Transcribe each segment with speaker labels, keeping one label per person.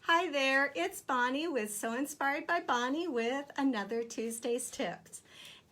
Speaker 1: Hi there, it's Bonnie with Sew Inspired by Bonnie with another Tuesday's Tips.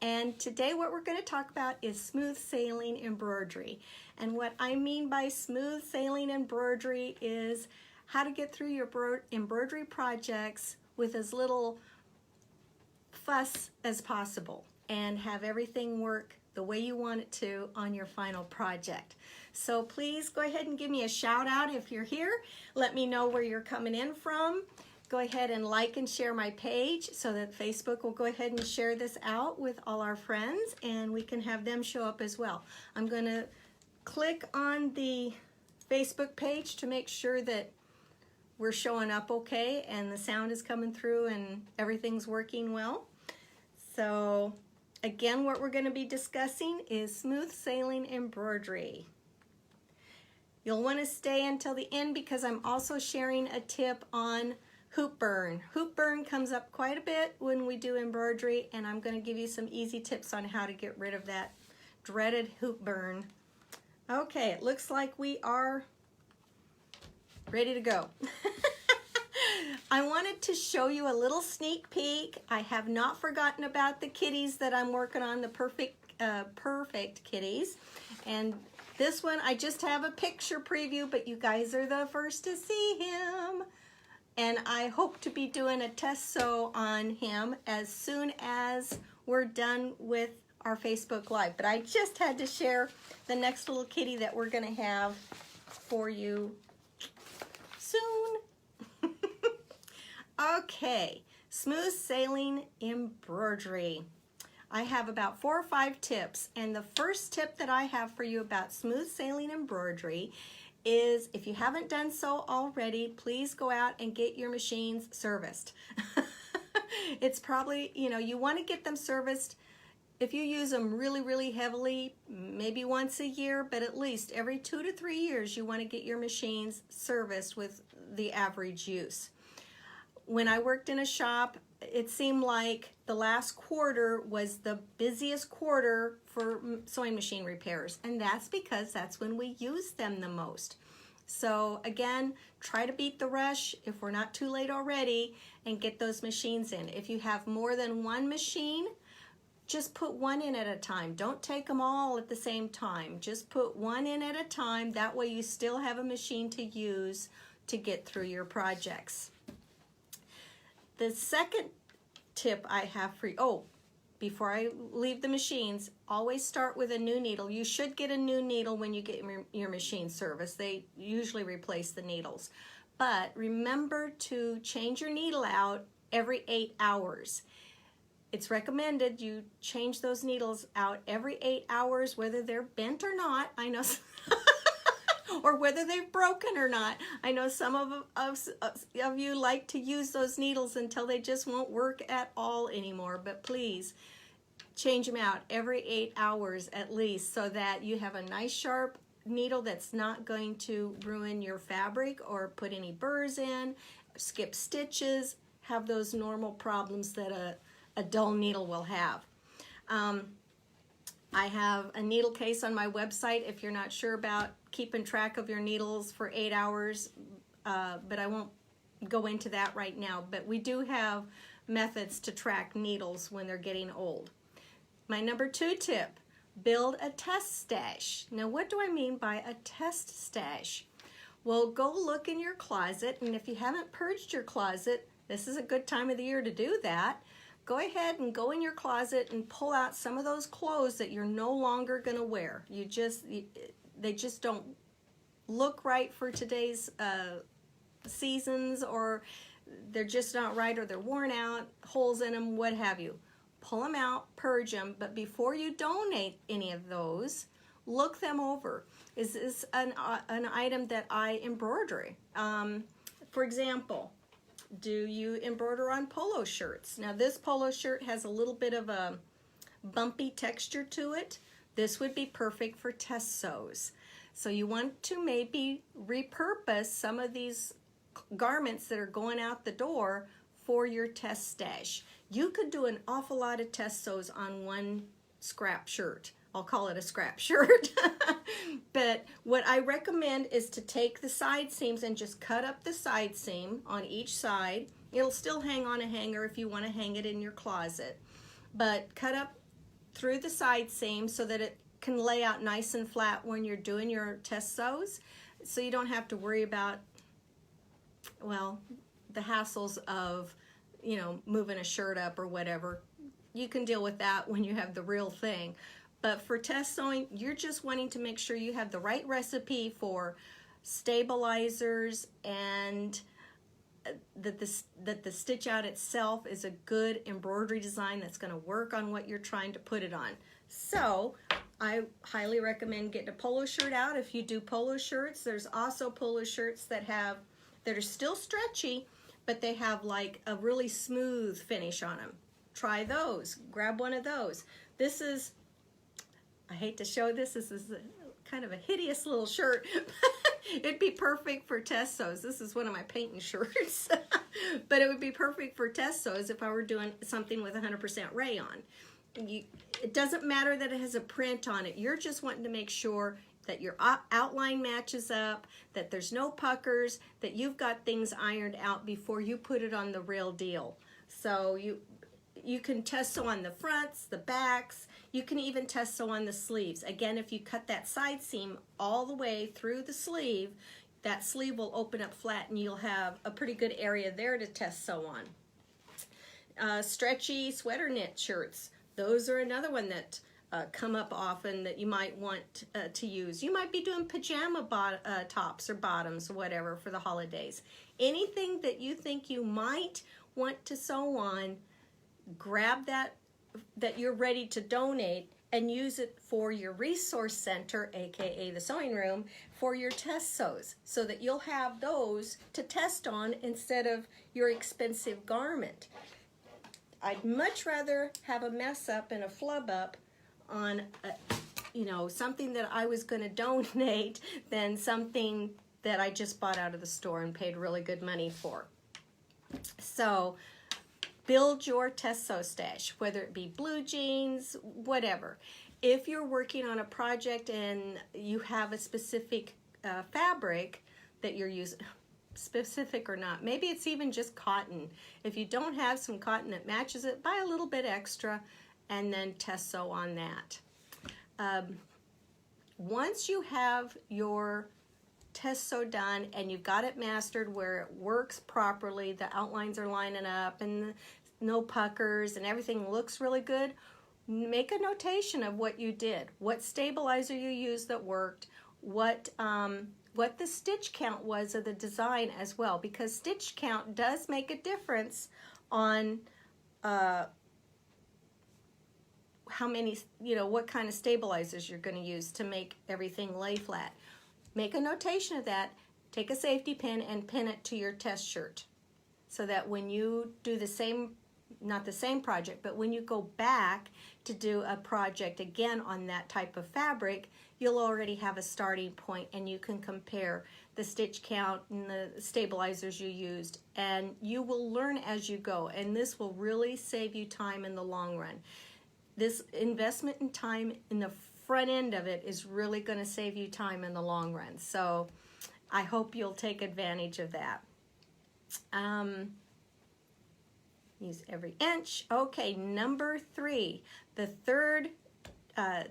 Speaker 1: And today what we're going to talk about is smooth sailing embroidery. And what I mean by smooth sailing embroidery is how to get through your embroidery projects with as little fuss as possible and have everything work the way you want it to on your final project. So please go ahead and give me a shout out if you're here. Let me know where you're coming in from. Go ahead and like and share my page so that Facebook will go ahead and share this out with all our friends and we can have them show up as well. I'm going to click on the Facebook page to make sure that we're showing up okay and the sound is coming through and everything's working well. So again, what we're going to be discussing is smooth sailing embroidery. You'll want to stay until the end because I'm also sharing a tip on hoop burn. Hoop burn comes up quite a bit when we do embroidery, and I'm going to give you some easy tips on how to get rid of that dreaded hoop burn. Okay, it looks like we are ready to go. I wanted to show you a little sneak peek. I have not forgotten about the kitties that I'm working on, the perfect kitties. And this one, I just have a picture preview, but you guys are the first to see him. And I hope to be doing a test sew on him as soon as we're done with our Facebook Live. But I just had to share the next little kitty that we're gonna have for you soon. Okay, smooth sailing embroidery. I have about 4 or 5 tips, and the first tip that I have for you about smooth sailing embroidery is if you haven't done so already, please go out and get your machines serviced. It's probably, you want to get them serviced. If you use them really heavily, maybe once a year, but at least every 2 to 3 years, you want to get your machines serviced with the average use. When I worked in a shop, it seemed like the last quarter was the busiest quarter for sewing machine repairs, and that's because that's when we use them the most. So again, try to beat the rush if we're not too late already and get those machines in. If you have more than one machine, just put one in at a time. Don't take them all at the same time. Just put one in at a time. That way you still have a machine to use to get through your projects. The second tip I have for you, before I leave the machines, always start with a new needle. You should get a new needle when you get your machine serviced. They usually replace the needles. But remember to change your needle out every 8 hours. It's recommended you change those needles out every 8 hours, whether they're bent or not. I know or whether they've broken or not. I know some of you like to use those needles until they just won't work at all anymore, but please change them out every 8 hours at least so that you have a nice sharp needle that's not going to ruin your fabric or put any burrs in, skip stitches, have those normal problems that a dull needle will have. I have a needle case on my website if you're not sure about keeping track of your needles for 8 hours, but I won't go into that right now. But we do have methods to track needles when they're getting old. My number 2 tip, build a test stash. Now what do I mean by a test stash? Well, go look in your closet, and if you haven't purged your closet, this is a good time of the year to do that. Go ahead and go in your closet and pull out some of those clothes that you're no longer going to wear. They just don't look right for today's seasons, or they're just not right, or they're worn out, holes in them, what have you. Pull them out, purge them, but before you donate any of those, look them over. Is this an item that I embroider? For example, do you embroider on polo shirts? Now this polo shirt has a little bit of a bumpy texture to it. This would be perfect for test sews. So you want to maybe repurpose some of these garments that are going out the door for your test stash. You could do an awful lot of test sews on one scrap shirt. I'll call it a scrap shirt. But what I recommend is to take the side seams and just cut up the side seam on each side. It'll still hang on a hanger if you want to hang it in your closet. But cut up through the side seam so that it can lay out nice and flat when you're doing your test sews. So you don't have to worry about, well, the hassles of, you know, moving a shirt up or whatever. You can deal with that when you have the real thing. But for test sewing, you're just wanting to make sure you have the right recipe for stabilizers, and that the stitch out itself is a good embroidery design that's going to work on what you're trying to put it on. So I highly recommend getting a polo shirt out if you do polo shirts. There's also polo shirts that are still stretchy, but they have like a really smooth finish on them. Try those. Grab one of those. This is, I hate to show this, this is kind of a hideous little shirt. It'd be perfect for test sews. This is one of my painting shirts. But it would be perfect for test sews if I were doing something with 100% rayon. It doesn't matter that it has a print on it. You're just wanting to make sure that your outline matches up, that there's no puckers, that you've got things ironed out before you put it on the real deal. So you can test sew on the fronts, the backs, you can even test sew on the sleeves. Again, if you cut that side seam all the way through the sleeve, that sleeve will open up flat and you'll have a pretty good area there to test sew on. Stretchy sweater knit shirts, those are another one that come up often that you might want to use. You might be doing pajama tops or bottoms or whatever for the holidays. Anything that you think you might want to sew on, grab that you're ready to donate and use it for your resource center, aka the sewing room, for your test sews, so that you'll have those to test on instead of your expensive garment. I'd much rather have a mess up and a flub up on something that I was going to donate than something that I just bought out of the store and paid really good money for. So build your test sew stash, whether it be blue jeans, whatever. If you're working on a project and you have a specific fabric that you're using, specific or not, maybe it's even just cotton. If you don't have some cotton that matches it, buy a little bit extra and then test sew on that. Once you have your test sew done and you've got it mastered where it works properly, the outlines are lining up and no puckers and everything looks really good, make a notation of what you did, what stabilizer you used that worked, what the stitch count was of the design as well, because stitch count does make a difference on how many, what kind of stabilizers you're going to use to make everything lay flat. Make a notation of that, take a safety pin and pin it to your test shirt so that when you do the same, not the same project, but when you go back to do a project again on that type of fabric, you'll already have a starting point and you can compare the stitch count and the stabilizers you used, and you will learn as you go, and this will really save you time in the long run. This investment in time in the front end of it is really going to save you time in the long run. So I hope you'll take advantage of that. Use every inch. Okay, number 3. The third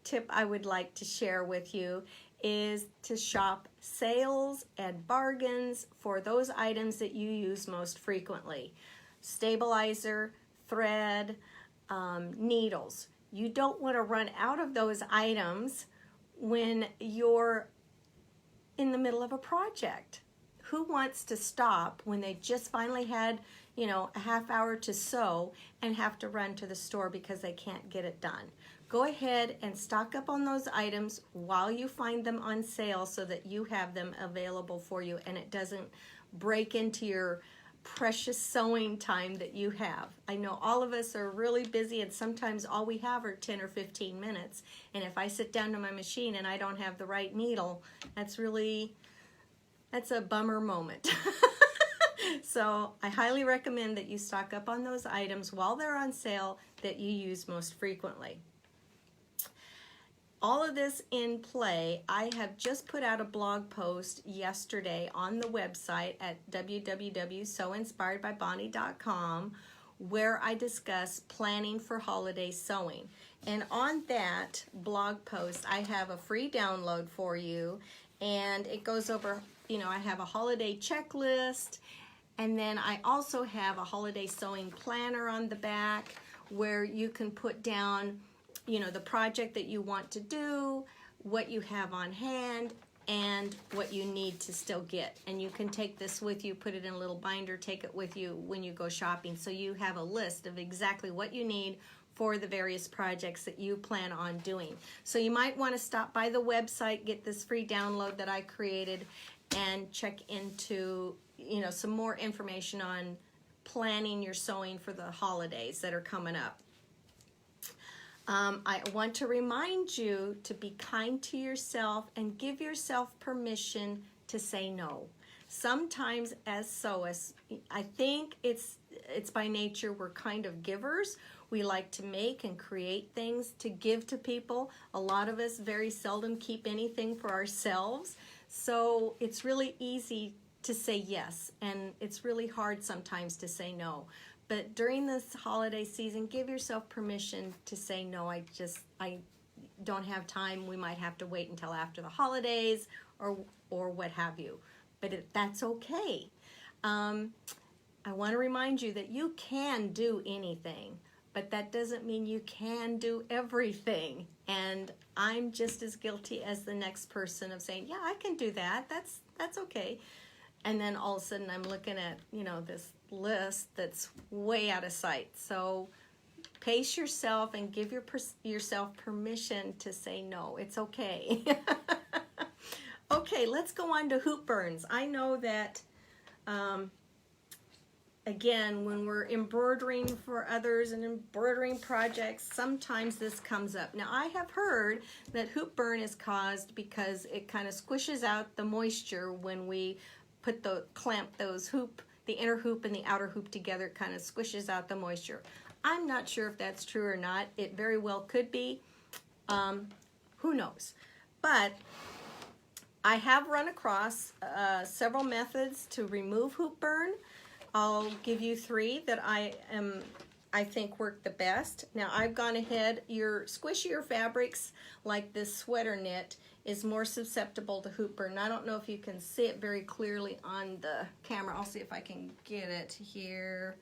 Speaker 1: tip I would like to share with you is to shop sales and bargains for those items that you use most frequently. Stabilizer, thread, needles. You don't want to run out of those items when you're in the middle of a project. Who wants to stop when they just finally had, a half hour to sew and have to run to the store because they can't get it done? Go ahead and stock up on those items while you find them on sale so that you have them available for you and it doesn't break into your precious sewing time that you have. I know all of us are really busy and sometimes all we have are 10 or 15 minutes. And if I sit down to my machine and I don't have the right needle, that's a bummer moment. So I highly recommend that you stock up on those items while they're on sale that you use most frequently. all of this in play, I have just put out a blog post yesterday on the website at www.sewinspiredbybonnie.com where I discuss planning for holiday sewing. And on that blog post, I have a free download for you, and it goes over, I have a holiday checklist, and then I also have a holiday sewing planner on the back where you can put down the project that you want to do, what you have on hand, and what you need to still get. And you can take this with you, put it in a little binder, take it with you when you go shopping. So you have a list of exactly what you need for the various projects that you plan on doing. So you might want to stop by the website, get this free download that I created, and check into some more information on planning your sewing for the holidays that are coming up. I want to remind you to be kind to yourself and give yourself permission to say no. Sometimes as sewists, I think it's by nature we're kind of givers. We like to make and create things to give to people. A lot of us very seldom keep anything for ourselves. So it's really easy to say yes, and it's really hard sometimes to say no. But during this holiday season, give yourself permission to say no. I don't have time. We might have to wait until after the holidays or what have you. But that's okay. I want to remind you that you can do anything, but that doesn't mean you can do everything. And I'm just as guilty as the next person of saying, yeah, I can do that. That's okay. And then all of a sudden I'm looking at, this list that's way out of sight. So pace yourself and give yourself permission to say no. It's okay. Okay, let's go on to hoop burns. I know that, again, when we're embroidering for others and embroidering projects, sometimes this comes up. Now, I have heard that hoop burn is caused because it kind of squishes out the moisture when we clamp the inner hoop and the outer hoop together. It kind of squishes out the moisture. I'm not sure if that's true or not. It very well could be. Who knows? But I have run across several methods to remove hoop burn. I'll give you 3 that I think work the best. Now I've gone ahead, your squishier fabrics like this sweater knit is more susceptible to hoop burn. I don't know if you can see it very clearly on the camera. I'll see if I can get it here.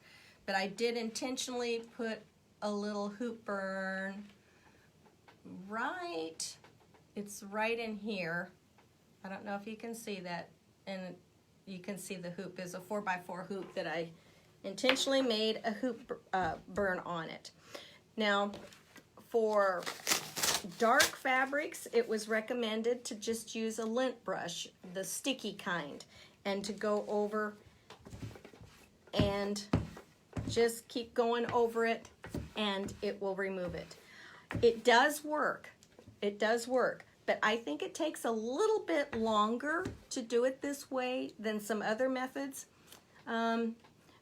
Speaker 1: But I did intentionally put a little hoop burn it's right in here. I don't know if you can see that, and you can see the hoop is a 4x4 hoop that I intentionally made a hoop burn on it. Now, for dark fabrics, it was recommended to just use a lint brush, the sticky kind, and to go over and just keep going over it, and it will remove it. It does work. It does work. But I think it takes a little bit longer to do it this way than some other methods.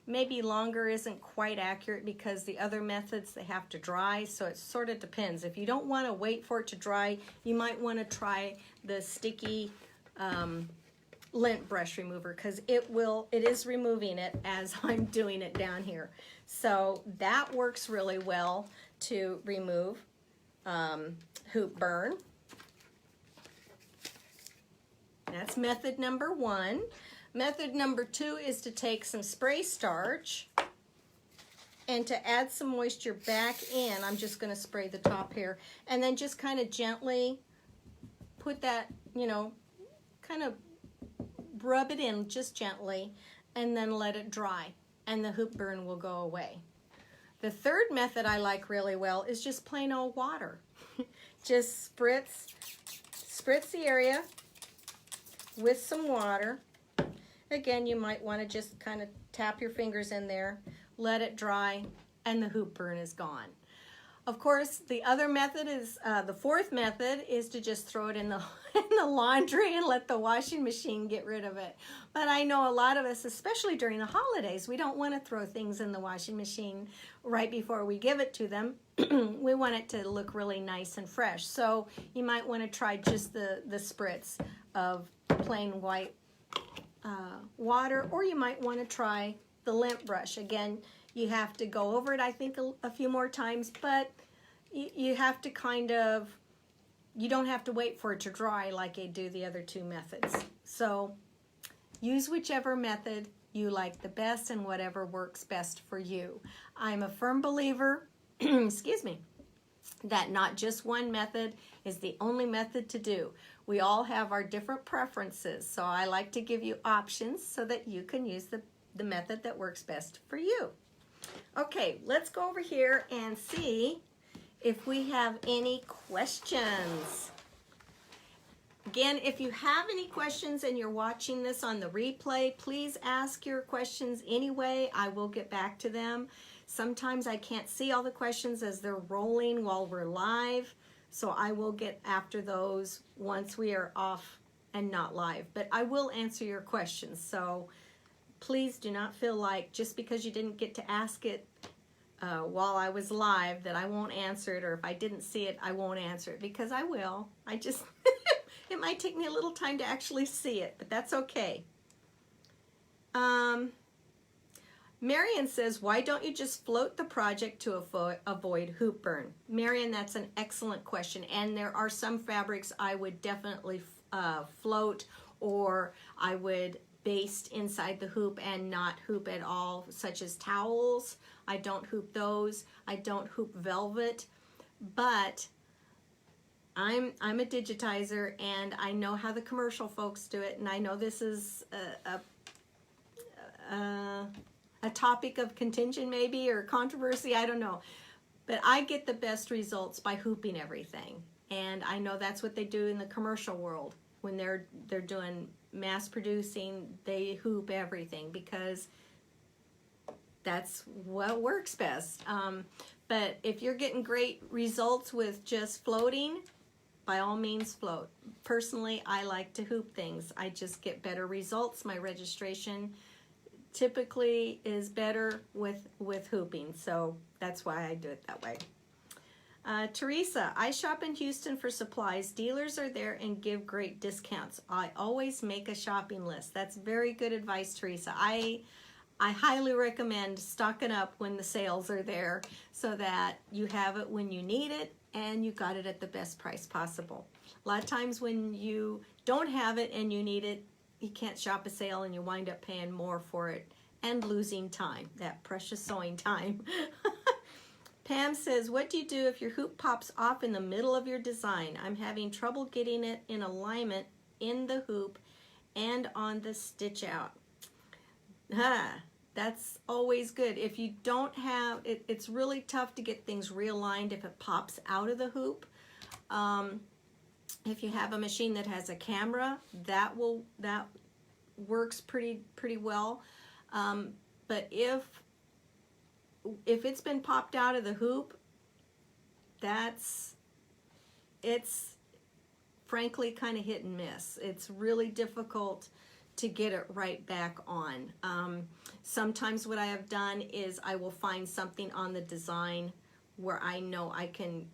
Speaker 1: Maybe longer isn't quite accurate because the other methods, they have to dry, so it sort of depends. If you don't want to wait for it to dry, you might want to try the sticky lint brush remover because it is removing it as I'm doing it down here. So that works really well to remove hoop burn. That's method number 1. Method number 2 is to take some spray starch and to add some moisture back in. I'm just going to spray the top here. And then just kind of gently put that, kind of rub it in just gently and then let it dry. And the hoop burn will go away. The third method I like really well is just plain old water. Just spritz the area with some water. Again, you might want to just kind of tap your fingers in there, let it dry, and the hoop burn is gone. Of course, the other method is, the fourth method is to just throw it in the, in the laundry and let the washing machine get rid of it. But I know a lot of us, especially during the holidays, we don't want to throw things in the washing machine right before we give it to them. We want it to look really nice and fresh. So you might want to try just the spritz of plain white water, or you might want to try the lint brush. Again, you have to go over it, I think, a few more times, but you have to kind of, you don't have to wait for it to dry like I do the other two methods. So use whichever method you like the best and whatever works best for you. I'm a firm believer, excuse me, that not just one method is the only method to do. We all have our different preferences, so I like to give you options so that you can use the method that works best for you. Okay, let's go over here and see if we have any questions. Again, if you have any questions and you're watching this on the replay, please ask your questions anyway. I will get back to them. Sometimes I can't see all the questions as they're rolling while we're live, so I will get after those once we are off and not live. But I will answer your questions, so please do not feel like just because you didn't get to ask it while I was live that I won't answer it, or if I didn't see it, I won't answer it, because I will. I just, it might take me a little time to actually see it, but that's okay. Marion says, why don't you just float the project to avoid hoop burn? Marion, that's an excellent question, and there are some fabrics I would definitely float, or I would baste inside the hoop and not hoop at all, such as towels. I don't hoop those. I don't hoop velvet, but I'm a digitizer, and I know how the commercial folks do it, and I know this is a topic of contention maybe, or controversy, I don't know. But I get the best results by hooping everything, and I know that's what they do in the commercial world. When they're doing mass producing, they hoop everything because that's what works best. But if you're getting great results with just floating, by all means float. Personally, I like to hoop things. I just get better results. My registration typically is better with hooping, so that's why I do it that way. Teresa, I shop in Houston for supplies. Dealers are there and give great discounts. I always make a shopping list. That's very good advice, Teresa. I highly recommend stocking up when the sales are there so that you have it when you need it and you got it at the best price possible. A lot of times when you don't have it and you need it, you can't shop a sale and you wind up paying more for it and losing time, that precious sewing time. Pam says, what do you do if your hoop pops off in the middle of your design? I'm having trouble getting it in alignment in the hoop and on the stitch out. That's always good. If you don't have, it's really tough to get things realigned if it pops out of the hoop. If you have a machine that has a camera, that works pretty well. But if it's been popped out of the hoop, it's frankly kind of hit and miss. It's really difficult to get it right back on. Sometimes what I have done is I will find something on the design where I know I can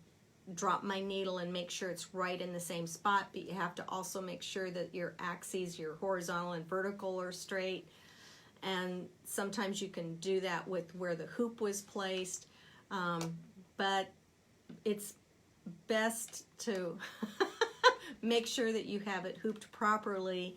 Speaker 1: drop my needle and make sure it's right in the same spot, but you have to also make sure that your axes, your horizontal and vertical, are straight. And sometimes you can do that with where the hoop was placed, but it's best to make sure that you have it hooped properly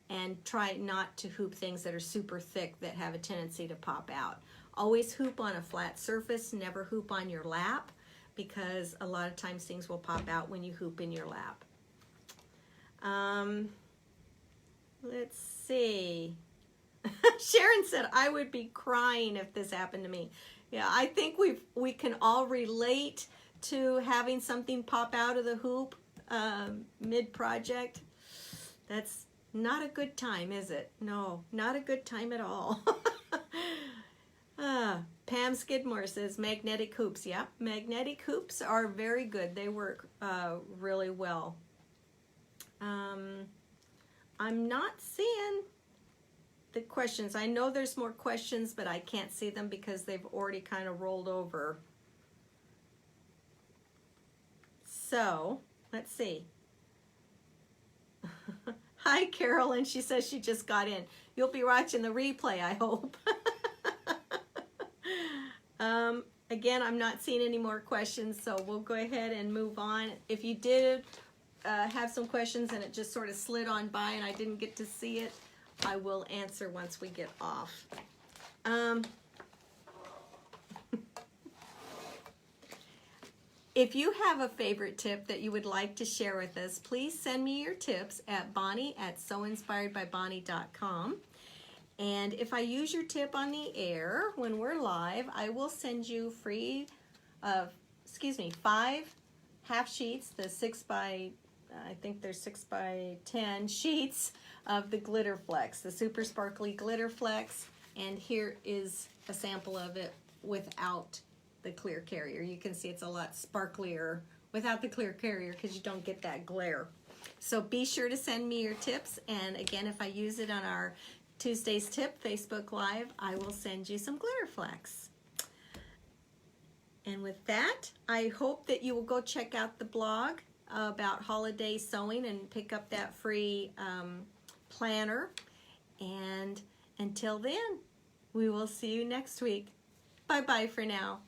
Speaker 1: and try not to hoop things that are super thick that have a tendency to pop out. Always hoop on a flat surface, never hoop on your lap, because a lot of times things will pop out when you hoop in your lap. Let's see. Sharon said, I would be crying if this happened to me. Yeah, I think we can all relate to having something pop out of the hoop mid-project. That's not a good time, is it? No, not a good time at all. Pam Skidmore says magnetic hoops. Yeah, magnetic hoops are very good. They work really well. I'm not seeing the questions. I know there's more questions, but I can't see them because they've already kind of rolled over. So, let's see. Hi, Carolyn. She says she just got in. You'll be watching the replay, I hope. Again, I'm not seeing any more questions, so we'll go ahead and move on. If you did have some questions and it just sort of slid on by and I didn't get to see it, I will answer once we get off. If you have a favorite tip that you would like to share with us, please send me your tips at Bonnie@sewinspiredbybonnie.com. And if I use your tip on the air when we're live, I will send you free, 5 half sheets, the 6 by, I think they're 6 by 10 sheets of the Glitter Flex, the Super Sparkly Glitter Flex. And here is a sample of it without the clear carrier. You can see it's a lot sparklier without the clear carrier because you don't get that glare. So be sure to send me your tips. And again, if I use it on our Tuesday's Tip Facebook Live, I will send you some Glitter Flex. And with that, I hope that you will go check out the blog about holiday sewing and pick up that free planner. And until then, we will see you next week. Bye-bye for now.